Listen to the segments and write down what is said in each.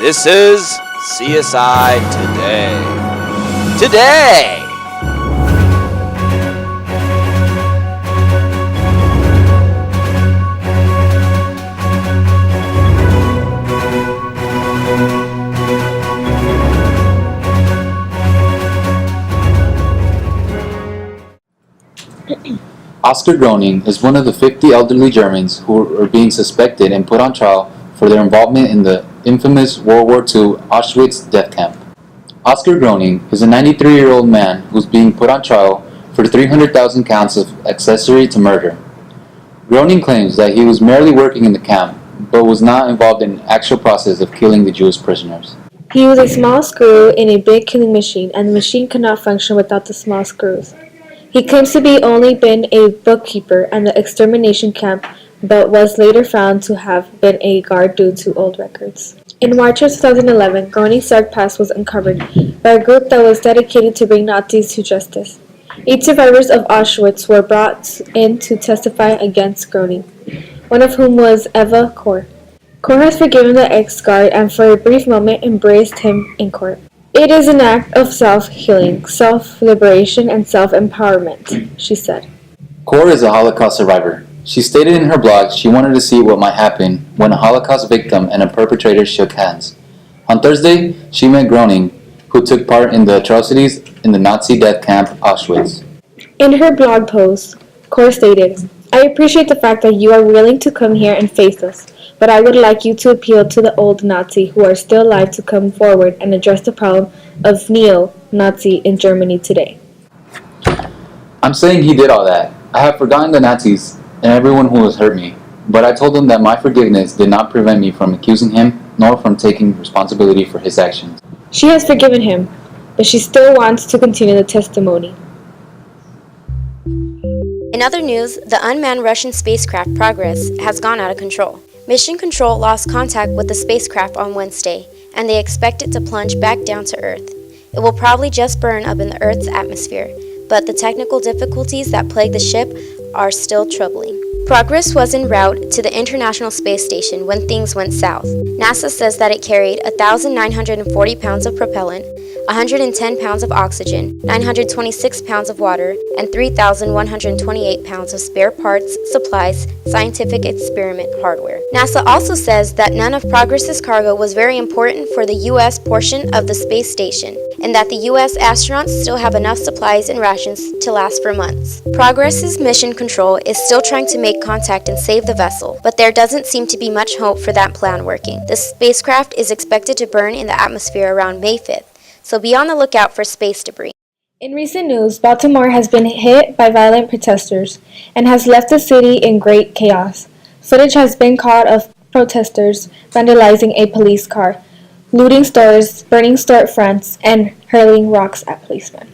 This is CSI Today. Today! Oscar Groening is one of the 50 elderly Germans who are being suspected and put on trial for their involvement in the infamous World War II Auschwitz death camp. Oscar Groening is a 93-year-old man who's being put on trial for 300,000 counts of accessory to murder. Groening claims that he was merely working in the camp, but was not involved in the actual process of killing the Jewish prisoners. He was a small screw in a big killing machine, and the machine could not function without the small screws. He claims to be only been a bookkeeper at the extermination camp, but was later found to have been a guard due to old records. In March of 2011, Groening's dark past was uncovered by a group that was dedicated to bring Nazis to justice. 8 survivors of Auschwitz were brought in to testify against Groening, one of whom was Eva Kor. Kor has forgiven the ex-guard and for a brief moment embraced him in court. It is an act of self-healing, self-liberation, and self-empowerment, she said. Kor is a Holocaust survivor. She stated in her blog she wanted to see what might happen when a Holocaust victim and a perpetrator shook hands. On Thursday, she met Groening, who took part in the atrocities in the Nazi death camp Auschwitz. In her blog post, Kor stated, "I appreciate the fact that you are willing to come here and face us, but I would like you to appeal to the old Nazi who are still alive to come forward and address the problem of neo-Nazi in Germany today." I'm saying he did all that. I have forgotten the Nazis and everyone who has hurt me, but I told him that my forgiveness did not prevent me from accusing him nor from taking responsibility for his actions. She has forgiven him, but she still wants to continue the testimony. In other news, the unmanned Russian spacecraft Progress has gone out of control. Mission Control lost contact with the spacecraft on Wednesday, and they expect it to plunge back down to Earth. It will probably just burn up in the Earth's atmosphere, but the technical difficulties that plague the ship are still troubling. Progress was en route to the International Space Station when things went south. NASA says that it carried 1,940 pounds of propellant, 110 pounds of oxygen, 926 pounds of water, and 3,128 pounds of spare parts, supplies, scientific experiment hardware. NASA also says that none of Progress's cargo was very important for the U.S. portion of the space station, and that the U.S. astronauts still have enough supplies and rations to last for months. Progress's mission control is still trying to make contact and save the vessel, but there doesn't seem to be much hope for that plan working. The spacecraft is expected to burn in the atmosphere around May 5th, so be on the lookout for space debris. In recent news, Baltimore has been hit by violent protesters and has left the city in great chaos. Footage has been caught of protesters vandalizing a police car, looting stores, burning store fronts, and hurling rocks at policemen.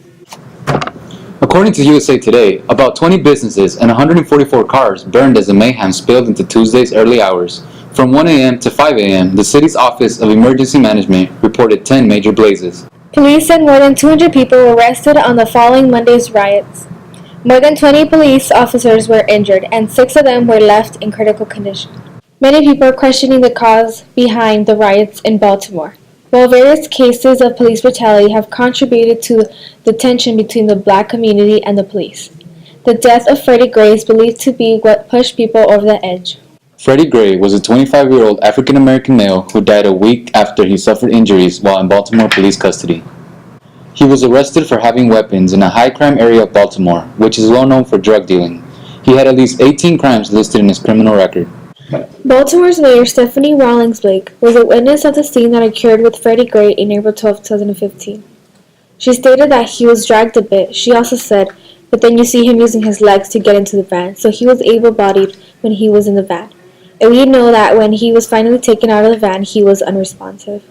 According to USA Today, about 20 businesses and 144 cars burned as the mayhem spilled into Tuesday's early hours. From 1 a.m. to 5 a.m., the city's Office of Emergency Management reported 10 major blazes. Police said more than 200 people were arrested on the following Monday's riots. More than 20 police officers were injured, and 6 of them were left in critical condition. Many people are questioning the cause behind the riots in Baltimore. While various cases of police brutality have contributed to the tension between the black community and the police, the death of Freddie Gray is believed to be what pushed people over the edge. Freddie Gray was a 25-year-old African-American male who died a week after he suffered injuries while in Baltimore police custody. He was arrested for having weapons in a high-crime area of Baltimore, which is well known for drug dealing. He had at least 18 crimes listed in his criminal record. Baltimore's Mayor Stephanie Rawlings Blake was a witness of the scene that occurred with Freddie Gray in April 12, 2015. She stated that he was dragged a bit. She also said, "But then you see him using his legs to get into the van, so he was able-bodied when he was in the van. And we know that when he was finally taken out of the van, he was unresponsive."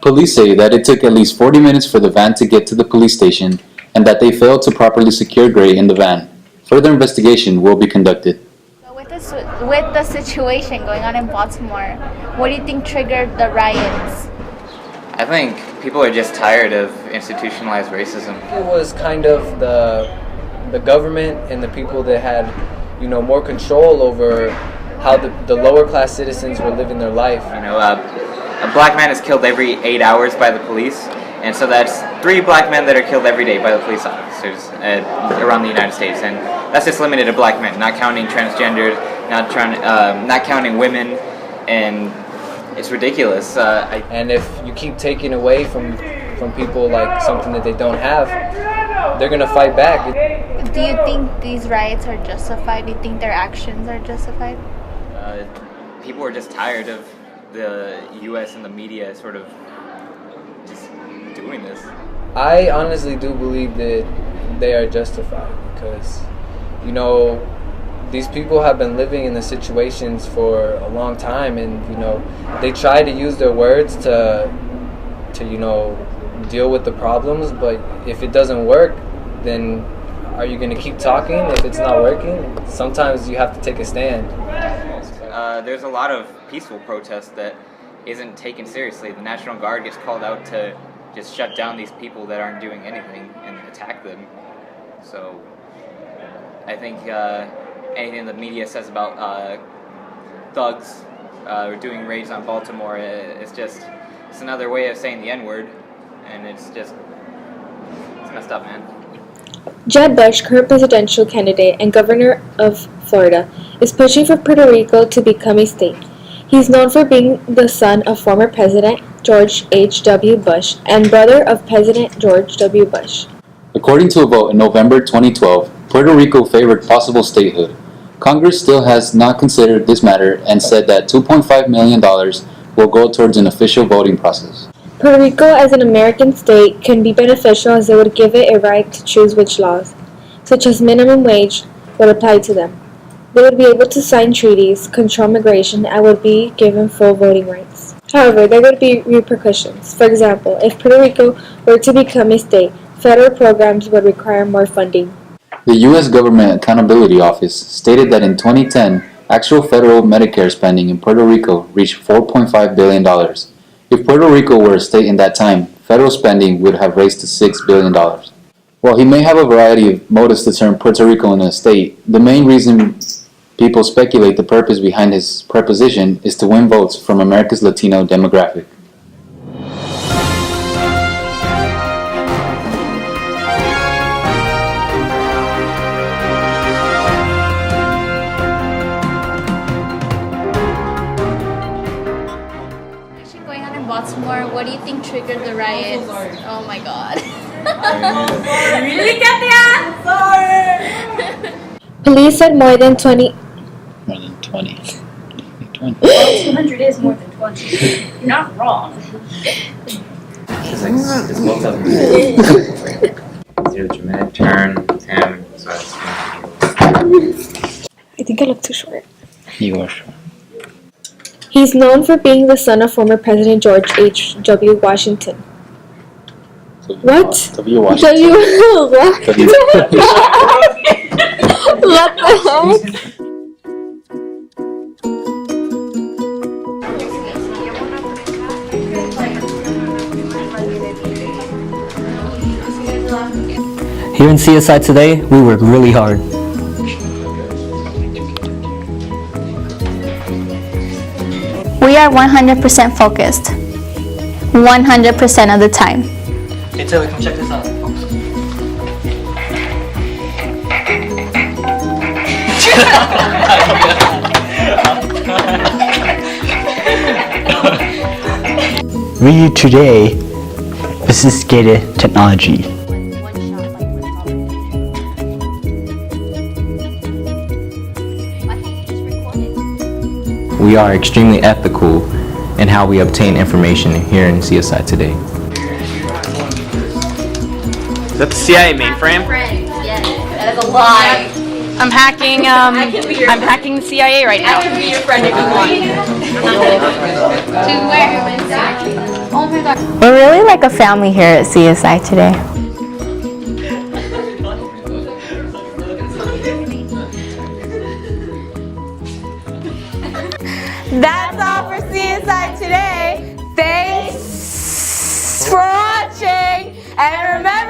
Police say that it took at least 40 minutes for the van to get to the police station and that they failed to properly secure Gray in the van. Further investigation will be conducted. With the situation going on in Baltimore, what do you think triggered the riots? I think people are just tired of institutionalized racism. It was kind of the government and the people that had, more control over how the lower class citizens were living their life. a black man is killed every 8 hours by the police, and so that's 3 black men that are killed every day by the police officers around the United States, and that's just limited to black men, not counting transgenders, not counting women, and it's ridiculous. And if you keep taking away from people like something that they don't have, they're gonna fight back. Do you think these riots are justified? Do you think their actions are justified? People are just tired of the U.S. and the media sort of just doing this. I honestly do believe that they are justified because, you know, these people have been living in the situations for a long time, and you know, they try to use their words to you know, deal with the problems, but if it doesn't work, then are you going to keep talking? If it's not working, sometimes you have to take a stand. There's a lot of peaceful protest that isn't taken seriously. The National Guard gets called out to just shut down these people that aren't doing anything and attack them. So I think anything the media says about thugs doing raids on Baltimore, it's another way of saying the N-word, and it's messed up, man. Jeb Bush, current presidential candidate and governor of Florida, is pushing for Puerto Rico to become a state. He's known for being the son of former President George H.W. Bush and brother of President George W. Bush. According to a vote in November 2012, Puerto Rico favored possible statehood. Congress still has not considered this matter and said that $2.5 million will go towards an official voting process. Puerto Rico as an American state can be beneficial as it would give it a right to choose which laws, such as minimum wage, would apply to them. They would be able to sign treaties, control migration, and would be given full voting rights. However, there would be repercussions. For example, if Puerto Rico were to become a state, federal programs would require more funding. The U.S. Government Accountability Office stated that in 2010, actual federal Medicare spending in Puerto Rico reached $4.5 billion. If Puerto Rico were a state in that time, federal spending would have raised to $6 billion. While he may have a variety of motives to turn Puerto Rico into a state, the main reason people speculate the purpose behind his proposition is to win votes from America's Latino demographic. Going on in Baltimore, what do you think triggered the riots? Oh my god. Really, Katia? Sorry. Police said more than 20. More than 20. 20. Well, 200 is more than 20. You're not wrong. It's both of them. Zero dramatic turn, 10, so I think I look too short. You are sure. He's known for being the son of former President George H.W. Washington. What? W. Washington. What? W. What the heck? Here in CSI Today, we work really hard. We are 100% focused. 100% of the time. Hey Taylor, come check this out. We use today sophisticated technology. We are extremely ethical in how we obtain information here in CSI Today. Is that the CIA mainframe? Yes, that is a lie. I'm hacking. I'm hacking the CIA right now. I can be your friend if you want. To where? Oh my god. We're really like a family here at CSI Today. That's all for CSI Today. Thanks for watching, and remember,